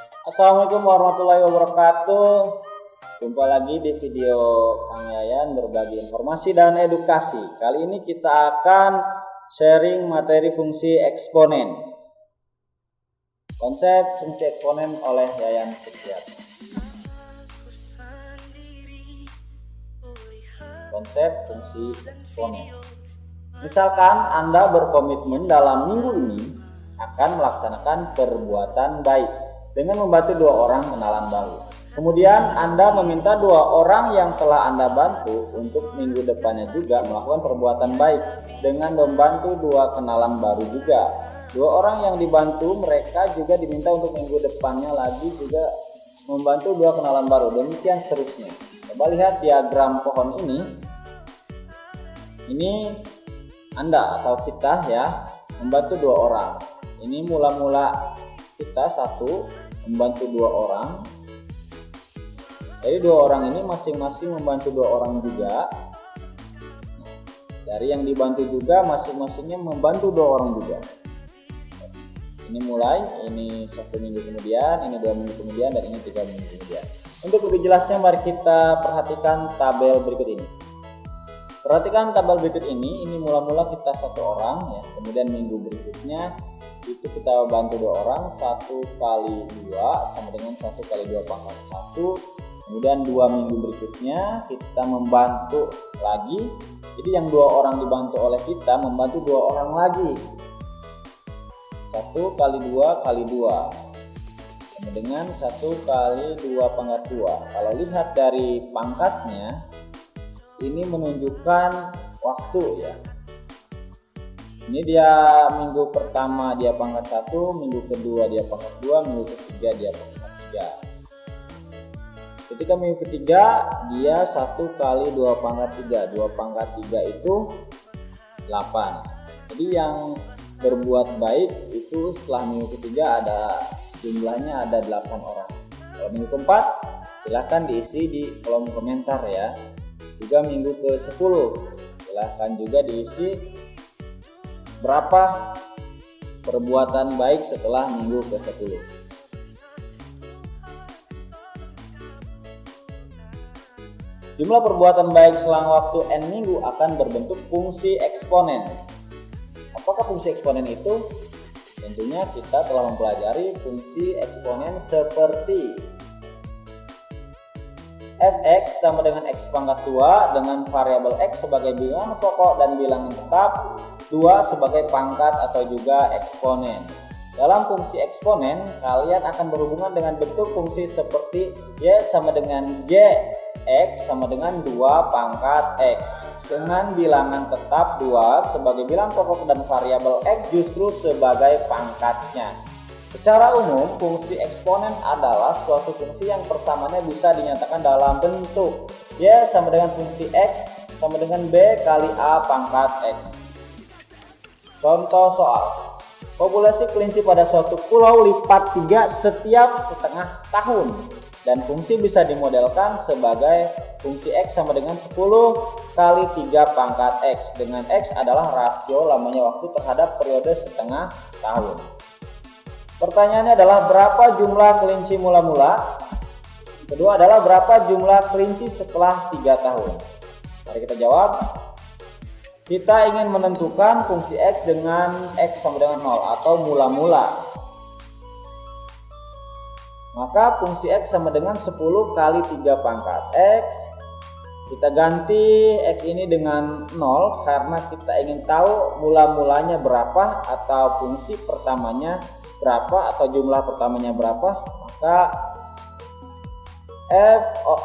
Assalamualaikum warahmatullahi wabarakatuh. Jumpa lagi di video Kang Yayan berbagi informasi dan edukasi. Kali ini kita akan sharing materi fungsi eksponen. Konsep fungsi eksponen oleh Yayan Supriyatna. Konsep fungsi eksponen. Misalkan Anda berkomitmen dalam minggu ini akan melaksanakan perbuatan baik dengan membantu 2 orang kenalan baru. Kemudian Anda meminta 2 orang yang telah Anda bantu untuk minggu depannya juga melakukan perbuatan baik dengan membantu 2 kenalan baru juga. 2 orang yang dibantu mereka juga diminta untuk minggu depannya lagi juga membantu 2 kenalan baru. Demikian seterusnya. Coba lihat diagram pohon ini. Ini Anda atau kita ya membantu 2 orang. Ini mula-mula kita satu membantu 2 orang. Jadi 2 orang ini masing-masing membantu 2 orang juga. Dari yang dibantu juga masing-masingnya membantu 2 orang juga. Ini mulai, ini 1 minggu kemudian, ini 2 minggu kemudian, dan ini 3 minggu kemudian. Untuk lebih jelasnya mari kita perhatikan tabel berikut ini. Perhatikan tabel berikut ini mula-mula kita 1 orang ya, kemudian minggu berikutnya itu kita bantu 2 orang, 1 kali 2 sama dengan 1 kali 2 pangkat 1. Kemudian 2 minggu berikutnya kita membantu lagi. Jadi yang 2 orang dibantu oleh kita membantu 2 orang lagi. 1 kali 2 kali 2 sama dengan 1 kali 2 pangkat 2. Kalau lihat dari pangkatnya ini menunjukkan waktu ya. Ini dia minggu pertama dia pangkat 1, minggu kedua dia pangkat 2, minggu ketiga dia pangkat 3. Ketika minggu ketiga dia 1 kali 2 pangkat 3. 2 pangkat 3 itu 8. Jadi yang berbuat baik itu setelah minggu ketiga ada jumlahnya ada 8 orang. Kalau minggu keempat silahkan diisi di kolom komentar ya. Juga minggu ke-10 silahkan juga diisi berapa perbuatan baik setelah minggu ke-10. Jumlah perbuatan baik selang waktu n minggu akan berbentuk fungsi eksponen. Apakah fungsi eksponen itu? Tentunya kita telah mempelajari fungsi eksponen seperti fx sama dengan x pangkat 2 dengan variabel x sebagai bilangan pokok dan bilangan tetap, 2 sebagai pangkat atau juga eksponen. Dalam fungsi eksponen, kalian akan berhubungan dengan bentuk fungsi seperti y sama dengan g, x sama dengan 2 pangkat x. Dengan bilangan tetap 2 sebagai bilangan pokok dan variabel x justru sebagai pangkatnya. Secara umum, fungsi eksponen adalah suatu fungsi yang persamaannya bisa dinyatakan dalam bentuk y sama dengan fungsi x sama dengan b kali a pangkat x. Contoh soal, populasi kelinci pada suatu pulau lipat 3 setiap setengah tahun dan fungsi bisa dimodelkan sebagai fungsi x sama dengan 10 kali 3 pangkat x, dengan x adalah rasio lamanya waktu terhadap periode setengah tahun. Pertanyaannya adalah berapa jumlah kelinci mula-mula? Kedua adalah berapa jumlah kelinci setelah 3 tahun? Mari kita jawab. Kita ingin menentukan fungsi x dengan x sama dengan 0 atau mula-mula. Maka fungsi x sama dengan 10 kali 3 pangkat x. Kita ganti x ini dengan 0 karena kita ingin tahu mula-mulanya berapa atau fungsi pertamanya berapa atau jumlah pertamanya berapa. Maka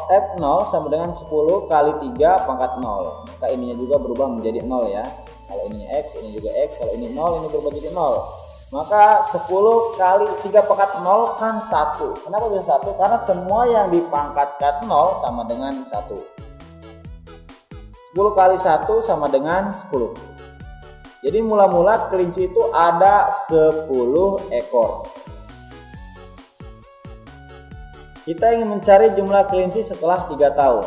f0 sama dengan 10 kali 3 pangkat 0. Maka ininya juga berubah menjadi 0 ya. Kalau ini x, ini juga x. Kalau ini 0, ini berubah jadi 0. Maka 10 kali 3 pangkat 0 kan 1. Kenapa bisa 1? Karena semua yang dipangkatkan 0 sama dengan 1. 10 kali 1 sama dengan 10. Jadi mula-mula kelinci itu ada 10 ekor. Kita ingin mencari jumlah kelinci setelah 3 tahun.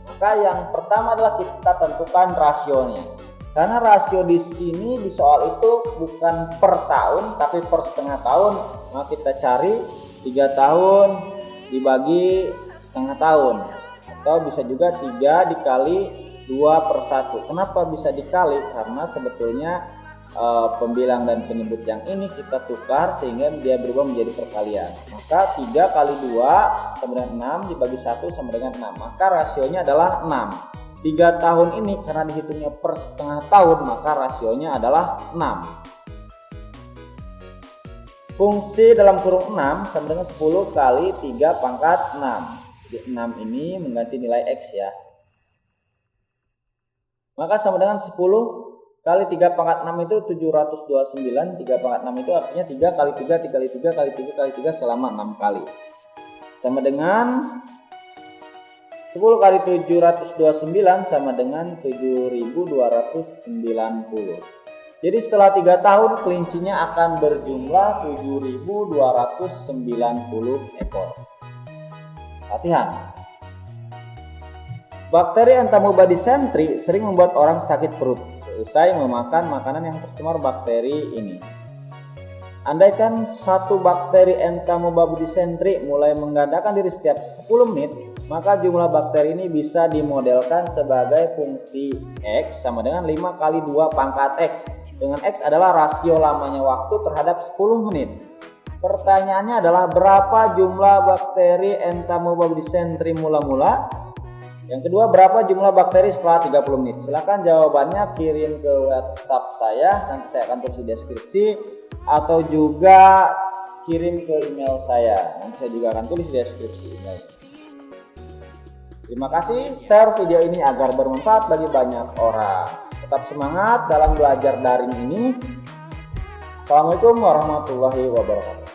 Maka yang pertama adalah kita tentukan rasionya. Karena rasio di sini di soal itu bukan per tahun tapi per setengah tahun. Maka kita cari 3 tahun dibagi setengah tahun, atau bisa juga 3 dikali 2/1. Kenapa bisa dikali? Karena sebetulnya pembilang dan penyebut yang ini kita tukar sehingga dia berubah menjadi perkalian. Maka 3 kali 2 sama dengan 6 dibagi 1 sama dengan 6. Maka rasionya adalah 6. 3 tahun ini karena dihitungnya per setengah tahun, maka rasionya adalah 6. Fungsi dalam kurung 6 sama dengan 10 kali 3 pangkat 6. Jadi 6 ini mengganti nilai X ya. Maka sama dengan 10 kali 3 pangkat 6 itu 729. 3 pangkat 6 itu artinya 3 kali 3 kali 3 kali 3 kali 3 selama 6 kali. Sama dengan 10 kali 729 sama dengan 7290. Jadi setelah 3 tahun kelincinya akan berjumlah 7290 ekor. Latihan. Bakteri Entamoeba dysentery sering membuat orang sakit perut usai memakan makanan yang tercemar bakteri ini. Andaikan satu bakteri Entamoeba dysentery mulai menggandakan diri setiap 10 menit, maka jumlah bakteri ini bisa dimodelkan sebagai fungsi X sama dengan 5 kali 2 pangkat X. Dengan X adalah rasio lamanya waktu terhadap 10 menit. Pertanyaannya adalah berapa jumlah bakteri Entamoeba dysentery mula-mula? Yang kedua, berapa jumlah bakteri setelah 30 menit? Silahkan jawabannya kirim ke WhatsApp saya, nanti saya akan tulis di deskripsi, atau juga kirim ke email saya, nanti saya juga akan tulis di deskripsi email. Terima kasih, share video ini agar bermanfaat bagi banyak orang. Tetap semangat dalam belajar daring ini. Assalamualaikum warahmatullahi wabarakatuh.